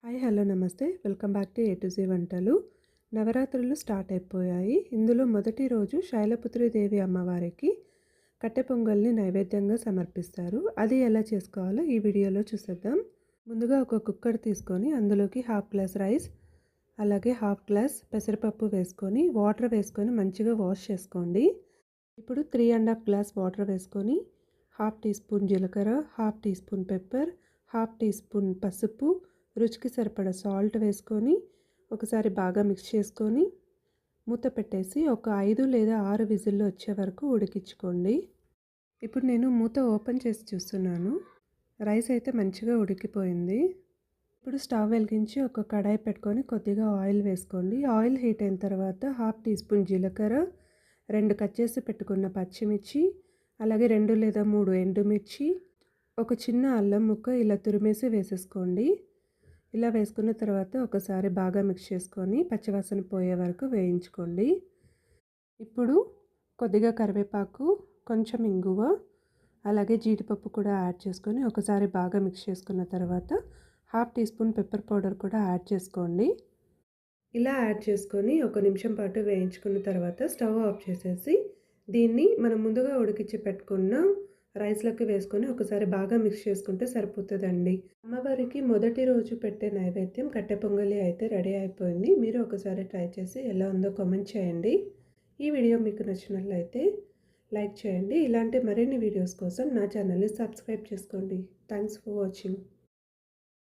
Hi hello నమస్తే welcome back to A to Z వంటలు. నవరాత్రులు స్టార్ట్ అయిపోయాయి. ఇందులో మొదటి రోజు శైలపుత్రిదేవి అమ్మవారికి కట్టె పొంగల్ని నైవేద్యంగా సమర్పిస్తారు. అది ఎలా చేసుకోవాలో ఈ వీడియోలో చూసేద్దాం. ముందుగా ఒక కుక్కర్ తీసుకొని అందులోకి హాఫ్ గ్లాస్ రైస్ అలాగే హాఫ్ గ్లాస్ పెసరపప్పు వేసుకొని వాటర్ వేసుకొని మంచిగా వాష్ చేసుకోండి. ఇప్పుడు 3.5 గ్లాస్ వాటర్ వేసుకొని హాఫ్ టీ స్పూన్ జీలకర్ర, half teaspoon pepper, half teaspoon పసుపు, రుచికి సరిపడా సాల్ట్ వేసుకొని ఒకసారి బాగా మిక్స్ చేసుకొని మూత పెట్టేసి ఒక 5 లేదా 6 విజిల్లు వచ్చే వరకు ఉడికించుకోండి. ఇప్పుడు నేను మూత ఓపెన్ చేసి చూస్తున్నాను. రైస్ అయితే మంచిగా ఉడికిపోయింది. ఇప్పుడు స్టవ్ వెలిగించి ఒక కడాయి పెట్టుకొని కొద్దిగా ఆయిల్ వేసుకోండి. ఆయిల్ హీట్ అయిన తర్వాత హాఫ్ టీ స్పూన్ జీలకర్ర, 2 కట్ చేసి పెట్టుకున్న పచ్చిమిర్చి, అలాగే 2 లేదా 3 ఎండుమిర్చి, ఒక చిన్న అల్లం ముక్క ఇలా తురిమేసి వేసేసుకోండి. ఇలా వేసుకున్న తర్వాత ఒకసారి బాగా మిక్స్ చేసుకొని పచ్చివాసన పోయే వరకు వేయించుకోండి. ఇప్పుడు కొద్దిగా కరివేపాకు, కొంచెం ఇంగువ, అలాగే జీడిపప్పు కూడా యాడ్ చేసుకొని ఒకసారి బాగా మిక్స్ చేసుకున్న తర్వాత half teaspoon pepper powder కూడా యాడ్ చేసుకోండి. ఇలా యాడ్ చేసుకొని 1 నిమిషం పాటు వేయించుకున్న తర్వాత స్టవ్ ఆఫ్ చేసేసి దీన్ని మనం ముందుగా ఉడికించి పెట్టుకున్న రైస్లోకి వేసుకొని ఒకసారి బాగా మిక్స్ చేసుకుంటే సరిపోతుందండి. అమ్మవారికి మొదటి రోజు పెట్టే నైవేద్యం కట్టె పొంగలి అయితే రెడీ అయిపోయింది. మీరు ఒకసారి ట్రై చేసి ఎలా ఉందో కామెంట్ చేయండి. ఈ వీడియో మీకు నచ్చినట్లయితే లైక్ చేయండి. ఇలాంటి మరిన్ని వీడియోస్ కోసం నా ఛానల్ని సబ్స్క్రైబ్ చేసుకోండి. Thanks for watching.